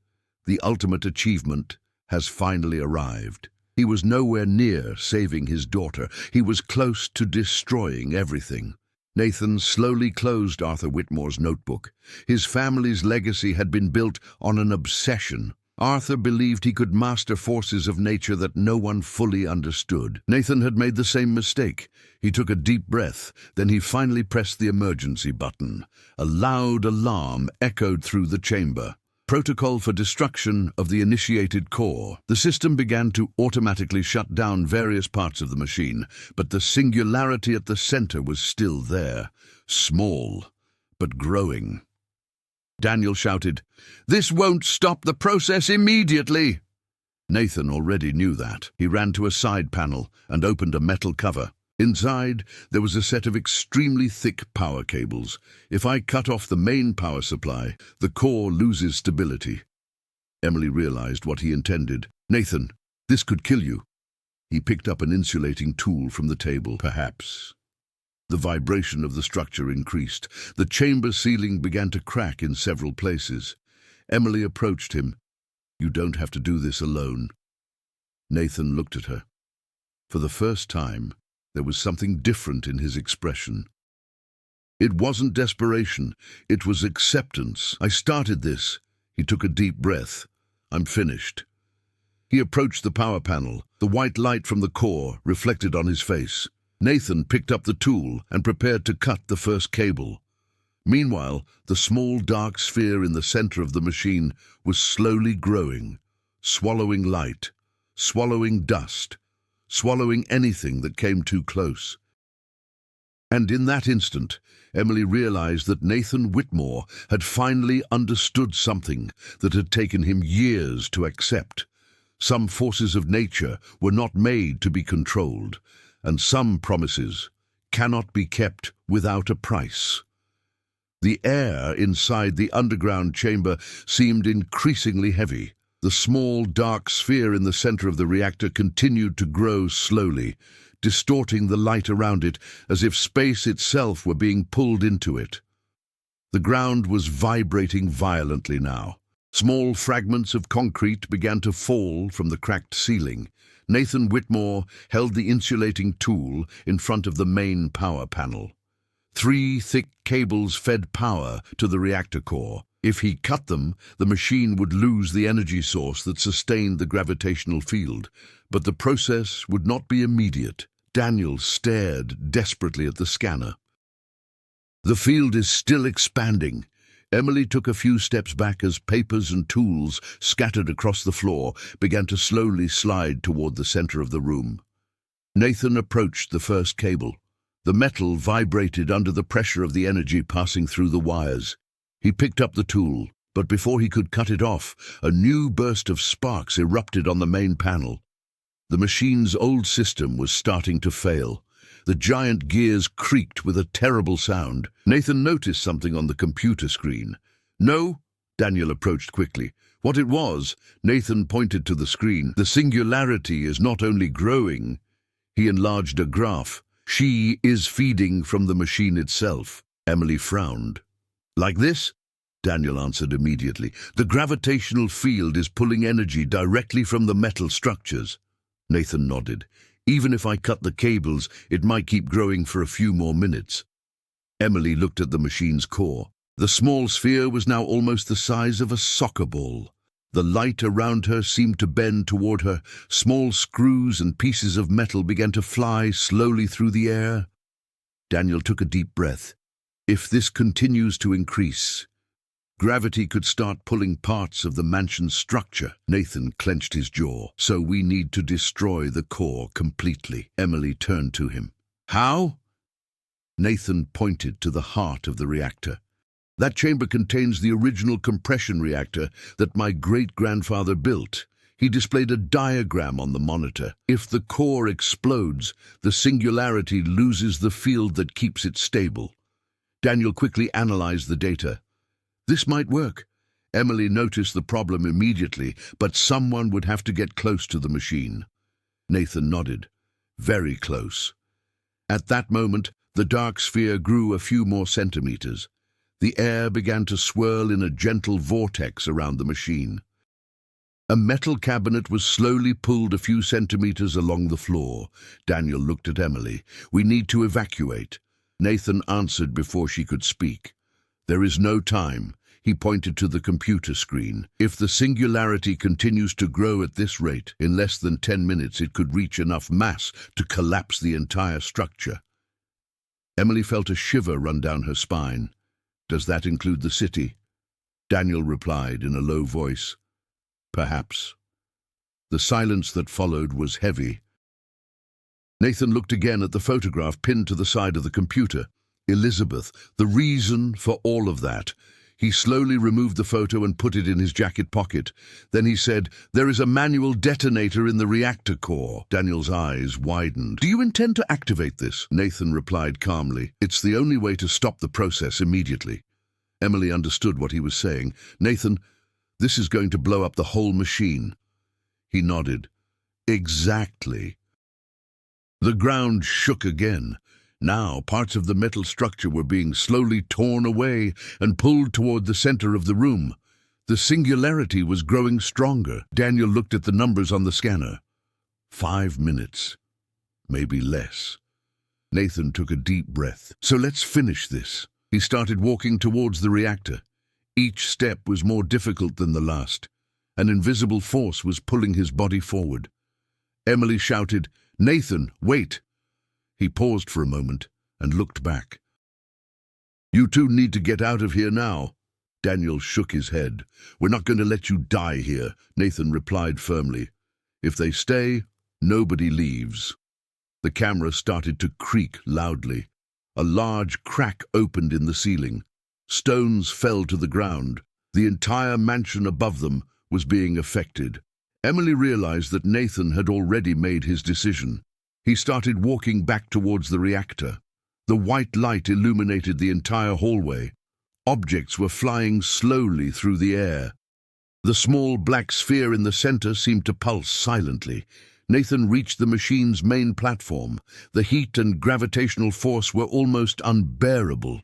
The ultimate achievement has finally arrived. He was nowhere near saving his daughter. He was close to destroying everything. Nathan slowly closed Arthur Whitmore's notebook. His family's legacy had been built on an obsession. Arthur believed he could master forces of nature that no one fully understood. Nathan had made the same mistake. He took a deep breath, then he finally pressed the emergency button. A loud alarm echoed through the chamber. Protocol for destruction of the initiated core. The system began to automatically shut down various parts of the machine, but the singularity at the center was still there, small, but growing. Daniel shouted, "This won't stop the process immediately!" Nathan already knew that. He ran to a side panel and opened a metal cover. Inside, there was a set of extremely thick power cables. "If I cut off the main power supply, the core loses stability." Emily realized what he intended. "Nathan, this could kill you." He picked up an insulating tool from the table. "Perhaps." The vibration of the structure increased. The chamber ceiling began to crack in several places. Emily approached him. "You don't have to do this alone." Nathan looked at her. For the first time, there was something different in his expression. It wasn't desperation, it was acceptance. "I started this." He took a deep breath. "I'm finished." He approached the power panel. The white light from the core reflected on his face. Nathan picked up the tool and prepared to cut the first cable. Meanwhile, the small dark sphere in the center of the machine was slowly growing, swallowing light, swallowing dust, swallowing anything that came too close. And in that instant, Emily realized that Nathan Whitmore had finally understood something that had taken him years to accept. Some forces of nature were not made to be controlled, and some promises cannot be kept without a price. The air inside the underground chamber seemed increasingly heavy. The small, dark sphere in the center of the reactor continued to grow slowly, distorting the light around it as if space itself were being pulled into it. The ground was vibrating violently now. Small fragments of concrete began to fall from the cracked ceiling. Nathan Whitmore held the insulating tool in front of the main power panel. 3 thick cables fed power to the reactor core. If he cut them, the machine would lose the energy source that sustained the gravitational field. But the process would not be immediate. Daniel stared desperately at the scanner. The field is still expanding. Emily took a few steps back as papers and tools scattered across the floor began to slowly slide toward the center of the room. Nathan approached the first cable. The metal vibrated under the pressure of the energy passing through the wires. He picked up the tool, but before he could cut it off, a new burst of sparks erupted on the main panel. The machine's old system was starting to fail. The giant gears creaked with a terrible sound. Nathan noticed something on the computer screen. "No?" Daniel approached quickly. What it was, Nathan pointed to the screen. "The singularity is not only growing." He enlarged a graph. "She is feeding from the machine itself." Emily frowned. "Like this?" Daniel answered immediately. "The gravitational field is pulling energy directly from the metal structures." Nathan nodded. "Even if I cut the cables, it might keep growing for a few more minutes." Emily looked at the machine's core. The small sphere was now almost the size of a soccer ball. The light around her seemed to bend toward her. Small screws and pieces of metal began to fly slowly through the air. Daniel took a deep breath. If this continues to increase, gravity could start pulling parts of the mansion's structure. Nathan clenched his jaw. "So we need to destroy the core completely." Emily turned to him. "How?" Nathan pointed to the heart of the reactor. "That chamber contains the original compression reactor that my great-grandfather built." He displayed a diagram on the monitor. "If the core explodes, the singularity loses the field that keeps it stable." Daniel quickly analyzed the data. This might work. Emily noticed the problem immediately, but someone would have to get close to the machine. Nathan nodded. Very close. At that moment, the dark sphere grew a few more centimeters. The air began to swirl in a gentle vortex around the machine. A metal cabinet was slowly pulled a few centimeters along the floor. Daniel looked at Emily. "We need to evacuate." Nathan answered before she could speak. "There is no time." He pointed to the computer screen. "If the singularity continues to grow at this rate, in less than 10 minutes it could reach enough mass to collapse the entire structure." Emily felt a shiver run down her spine. "Does that include the city?" Daniel replied in a low voice. "Perhaps." The silence that followed was heavy. Nathan looked again at the photograph pinned to the side of the computer. Elizabeth, the reason for all of that. He slowly removed the photo and put it in his jacket pocket. Then he said, "There is a manual detonator in the reactor core." Daniel's eyes widened. "Do you intend to activate this?" Nathan replied calmly. "It's the only way to stop the process immediately." Emily understood what he was saying. "Nathan, this is going to blow up the whole machine." He nodded. "Exactly." The ground shook again. Now, parts of the metal structure were being slowly torn away and pulled toward the center of the room. The singularity was growing stronger. Daniel looked at the numbers on the scanner. 5 minutes. Maybe less. Nathan took a deep breath. "So let's finish this." He started walking towards the reactor. Each step was more difficult than the last. An invisible force was pulling his body forward. Emily shouted, "Nathan, wait!" He paused for a moment and looked back. "You two need to get out of here now." Daniel shook his head. "We're not going to let you die here," Nathan replied firmly. "If they stay, nobody leaves." The camera started to creak loudly. A large crack opened in the ceiling. Stones fell to the ground. The entire mansion above them was being affected. Emily realized that Nathan had already made his decision. He started walking back towards the reactor. The white light illuminated the entire hallway. Objects were flying slowly through the air. The small black sphere in the center seemed to pulse silently. Nathan reached the machine's main platform. The heat and gravitational force were almost unbearable.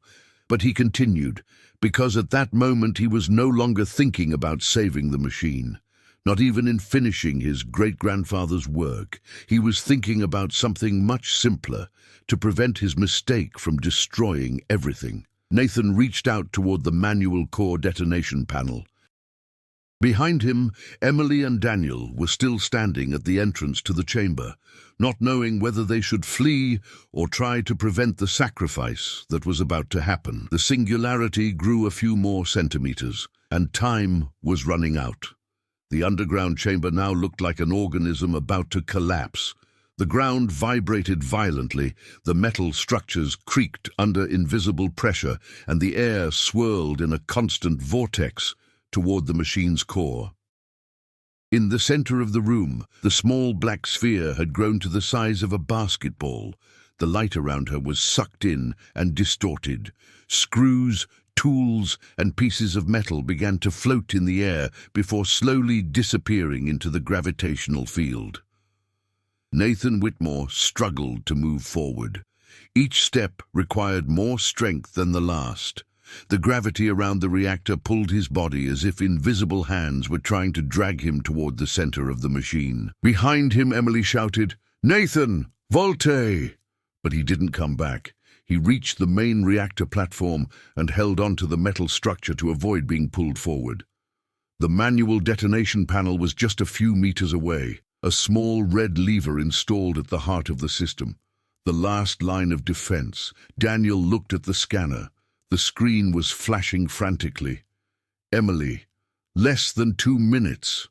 But he continued, because at that moment he was no longer thinking about saving the machine. Not even in finishing his great-grandfather's work. He was thinking about something much simpler, to prevent his mistake from destroying everything. Nathan reached out toward the manual core detonation panel. Behind him, Emily and Daniel were still standing at the entrance to the chamber, not knowing whether they should flee or try to prevent the sacrifice that was about to happen. The singularity grew a few more centimeters, and time was running out. The underground chamber now looked like an organism about to collapse. The ground vibrated violently, the metal structures creaked under invisible pressure, and the air swirled in a constant vortex toward the machine's core. In the center of the room, the small black sphere had grown to the size of a basketball. The light around her was sucked in and distorted. Screws, tools, and pieces of metal began to float in the air before slowly disappearing into the gravitational field. Nathan Whitmore struggled to move forward. Each step required more strength than the last. The gravity around the reactor pulled his body as if invisible hands were trying to drag him toward the center of the machine. Behind him, Emily shouted, "Nathan, volte!" But he didn't come back. He reached the main reactor platform and held onto the metal structure to avoid being pulled forward. The manual detonation panel was just a few meters away, a small red lever installed at the heart of the system. The last line of defense. Daniel looked at the scanner. The screen was flashing frantically. Emily, less than 2 minutes.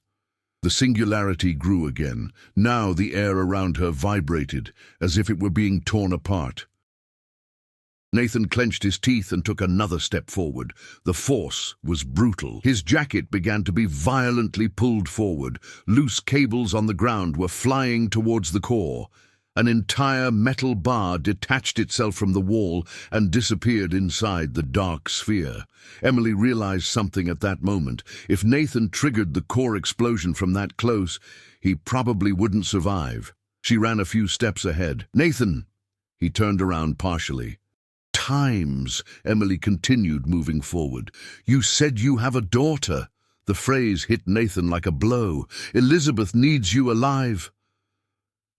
The singularity grew again. Now the air around her vibrated, as if it were being torn apart. Nathan clenched his teeth and took another step forward. The force was brutal. His jacket began to be violently pulled forward. Loose cables on the ground were flying towards the core. An entire metal bar detached itself from the wall and disappeared inside the dark sphere. Emily realized something at that moment. If Nathan triggered the core explosion from that close, he probably wouldn't survive. She ran a few steps ahead. "Nathan!" He turned around partially. "Times," Emily continued, moving forward. "You said you have a daughter." The phrase hit Nathan like a blow. "Elizabeth needs you alive."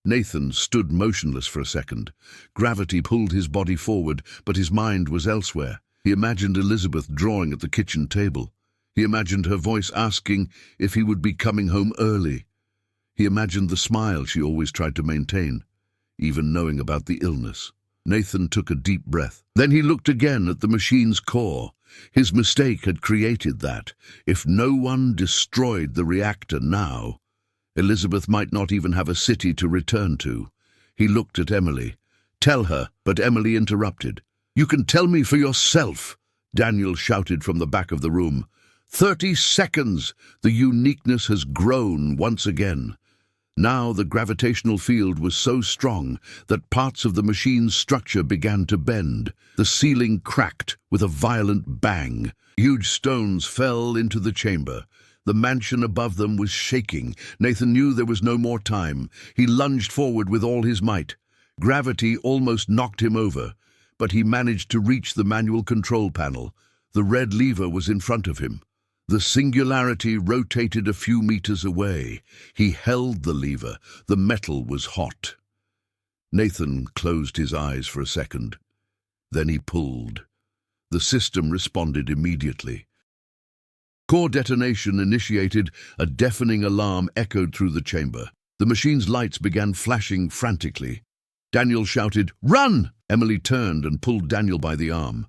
Nathan stood motionless for a second. Gravity pulled his body forward, but his mind was elsewhere. He imagined Elizabeth drawing at the kitchen table. He imagined her voice asking if he would be coming home early. He imagined the smile she always tried to maintain, even knowing about the illness. Nathan took a deep breath. Then he looked again at the machine's core. His mistake had created that. If no one destroyed the reactor now, Elizabeth might not even have a city to return to. He looked at Emily. "Tell her," but Emily interrupted. "You can tell me for yourself," Daniel shouted from the back of the room. 30 seconds! The uniqueness has grown once again. Now the gravitational field was so strong that parts of the machine's structure began to bend. The ceiling cracked with a violent bang. Huge stones fell into the chamber. The mansion above them was shaking. Nathan knew there was no more time. He lunged forward with all his might. Gravity almost knocked him over, but he managed to reach the manual control panel. The red lever was in front of him. The singularity rotated a few meters away. He held the lever. The metal was hot. Nathan closed his eyes for a second. Then he pulled. The system responded immediately. Core detonation initiated. A deafening alarm echoed through the chamber. The machine's lights began flashing frantically. Daniel shouted, "Run!" Emily turned and pulled Daniel by the arm.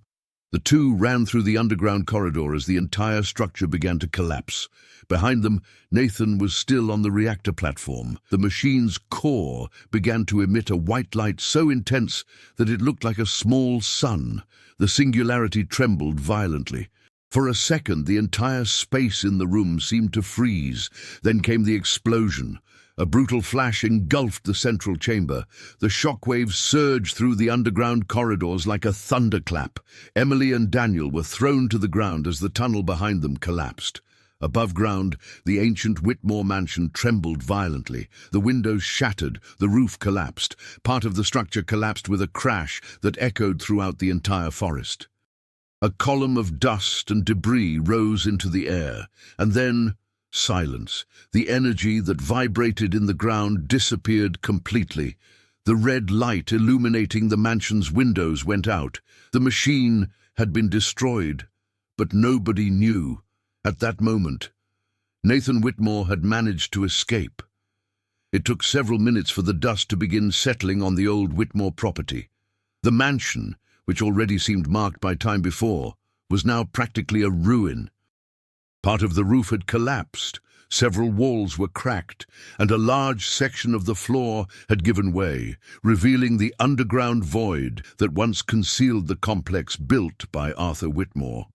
The two ran through the underground corridor as the entire structure began to collapse. Behind them, Nathan was still on the reactor platform. The machine's core began to emit a white light so intense that it looked like a small sun. The singularity trembled violently. For a second, the entire space in the room seemed to freeze. Then came the explosion. A brutal flash engulfed the central chamber. The shockwaves surged through the underground corridors like a thunderclap. Emily and Daniel were thrown to the ground as the tunnel behind them collapsed. Above ground, the ancient Whitmore mansion trembled violently. The windows shattered, the roof collapsed. Part of the structure collapsed with a crash that echoed throughout the entire forest. A column of dust and debris rose into the air, and then silence. The energy that vibrated in the ground disappeared completely. The red light illuminating the mansion's windows went out. The machine had been destroyed, but nobody knew. At that moment, Nathan Whitmore had managed to escape. It took several minutes for the dust to begin settling on the old Whitmore property. The mansion, which already seemed marked by time before, was now practically a ruin. Part of the roof had collapsed, several walls were cracked, and a large section of the floor had given way, revealing the underground void that once concealed the complex built by Arthur Whitmore.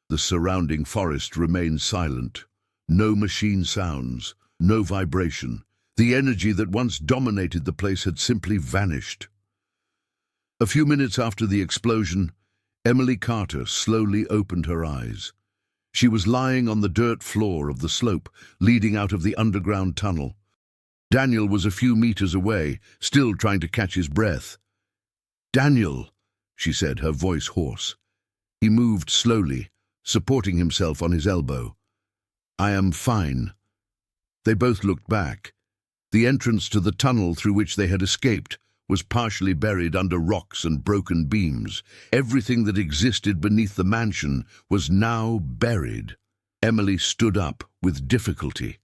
The surrounding forest remained silent. No machine sounds, no vibration. The energy that once dominated the place had simply vanished. A few minutes after the explosion, Emily Carter slowly opened her eyes. She was lying on the dirt floor of the slope leading out of the underground tunnel. Daniel was a few meters away, still trying to catch his breath. "Daniel," she said, her voice hoarse. He moved slowly, supporting himself on his elbow. "I am fine." They both looked back. The entrance to the tunnel through which they had escaped was partially buried under rocks and broken beams. Everything that existed beneath the mansion was now buried. Emily stood up with difficulty.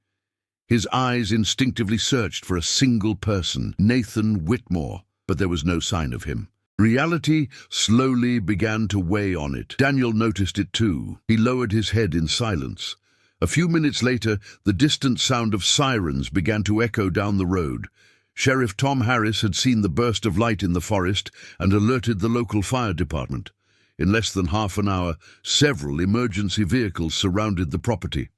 His eyes instinctively searched for a single person, Nathan Whitmore, but there was no sign of him. Reality slowly began to weigh on it. Daniel noticed it too. He lowered his head in silence. A few minutes later, the distant sound of sirens began to echo down the road. Sheriff Tom Harris had seen the burst of light in the forest and alerted the local fire department. In less than half an hour, several emergency vehicles surrounded the property.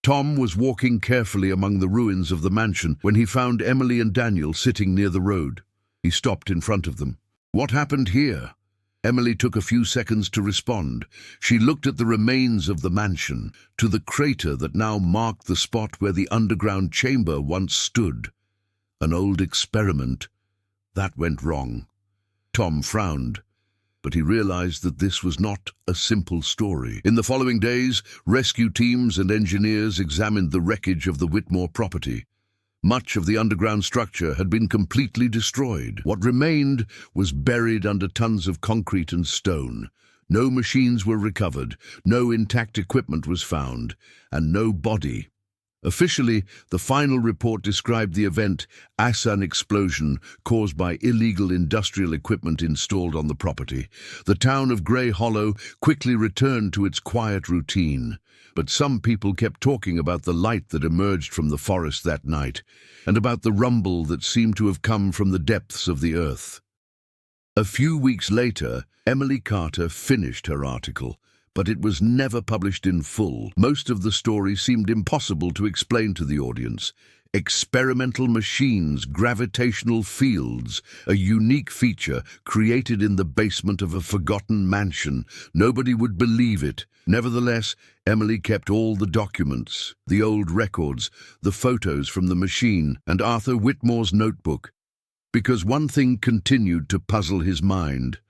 Tom was walking carefully among the ruins of the mansion when he found Emily and Daniel sitting near the road. He stopped in front of them. "What happened here?" Emily took a few seconds to respond. She looked at the remains of the mansion, to the crater that now marked the spot where the underground chamber once stood. An old experiment. That went wrong. Tom frowned, but he realized that this was not a simple story. In the following days, rescue teams and engineers examined the wreckage of the Whitmore property. Much of the underground structure had been completely destroyed. What remained was buried under tons of concrete and stone. No machines were recovered, no intact equipment was found, and no body. Officially, the final report described the event as an explosion caused by illegal industrial equipment installed on the property. The town of Grey Hollow quickly returned to its quiet routine, but some people kept talking about the light that emerged from the forest that night, and about the rumble that seemed to have come from the depths of the earth. A few weeks later, Emily Carter finished her article, but it was never published in full. Most of the story seemed impossible to explain to the audience. Experimental machines, gravitational fields, a unique feature created in the basement of a forgotten mansion. Nobody would believe it. Nevertheless, Emily kept all the documents, the old records, the photos from the machine, and Arthur Whitmore's notebook, because one thing continued to puzzle his mind.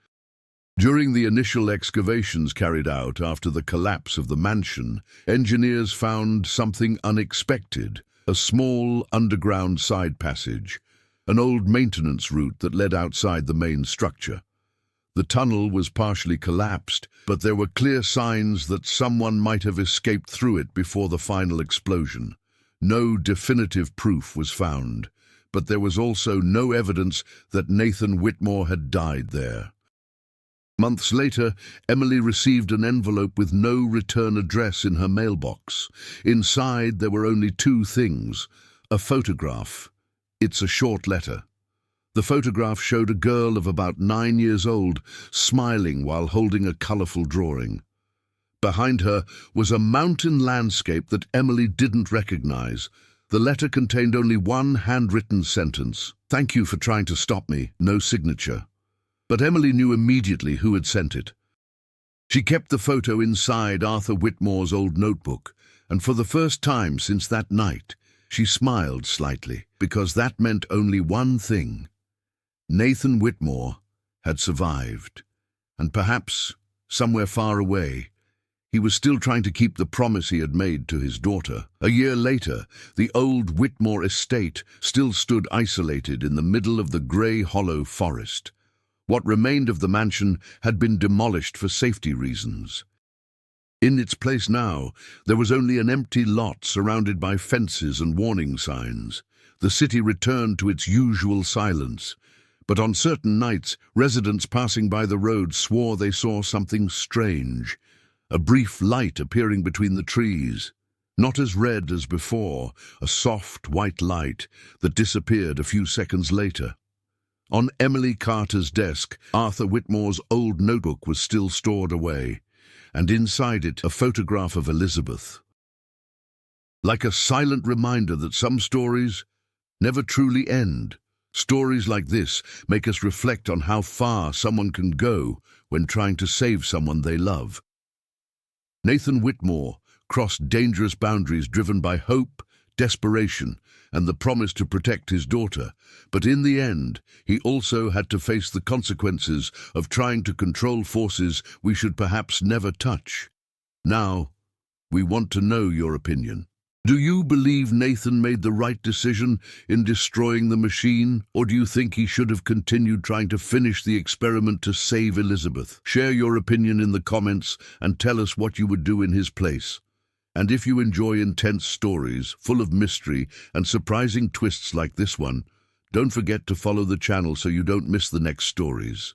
During the initial excavations carried out after the collapse of the mansion, engineers found something unexpected, a small underground side passage, an old maintenance route that led outside the main structure. The tunnel was partially collapsed, but there were clear signs that someone might have escaped through it before the final explosion. No definitive proof was found, but there was also no evidence that Nathan Whitmore had died there. Months later, Emily received an envelope with no return address in her mailbox. Inside, there were only two things: a photograph. It's a short letter. The photograph showed a girl of about 9 years old, smiling while holding a colorful drawing. Behind her was a mountain landscape that Emily didn't recognize. The letter contained only one handwritten sentence: "Thank you for trying to stop me," no signature. But Emily knew immediately who had sent it. She kept the photo inside Arthur Whitmore's old notebook, and for the first time since that night, she smiled slightly, because that meant only one thing. Nathan Whitmore had survived, and perhaps somewhere far away. He was still trying to keep the promise he had made to his daughter. A year later, the old Whitmore estate still stood isolated in the middle of the grey hollow forest. What remained of the mansion had been demolished for safety reasons. In its place now, there was only an empty lot surrounded by fences and warning signs. The city returned to its usual silence, but on certain nights, residents passing by the road swore they saw something strange, a brief light appearing between the trees. Not as red as before, a soft white light that disappeared a few seconds later. On Emily Carter's desk, Arthur Whitmore's old notebook was still stored away, and inside it a photograph of Elizabeth. Like a silent reminder that some stories never truly end. Stories like this make us reflect on how far someone can go when trying to save someone they love. Nathan Whitmore crossed dangerous boundaries driven by hope, desperation, and the promise to protect his daughter, but in the end, he also had to face the consequences of trying to control forces we should perhaps never touch. Now, we want to know your opinion. Do you believe Nathan made the right decision in destroying the machine, or do you think he should have continued trying to finish the experiment to save Elizabeth? Share your opinion in the comments and tell us what you would do in his place. And if you enjoy intense stories, full of mystery and surprising twists like this one, don't forget to follow the channel so you don't miss the next stories.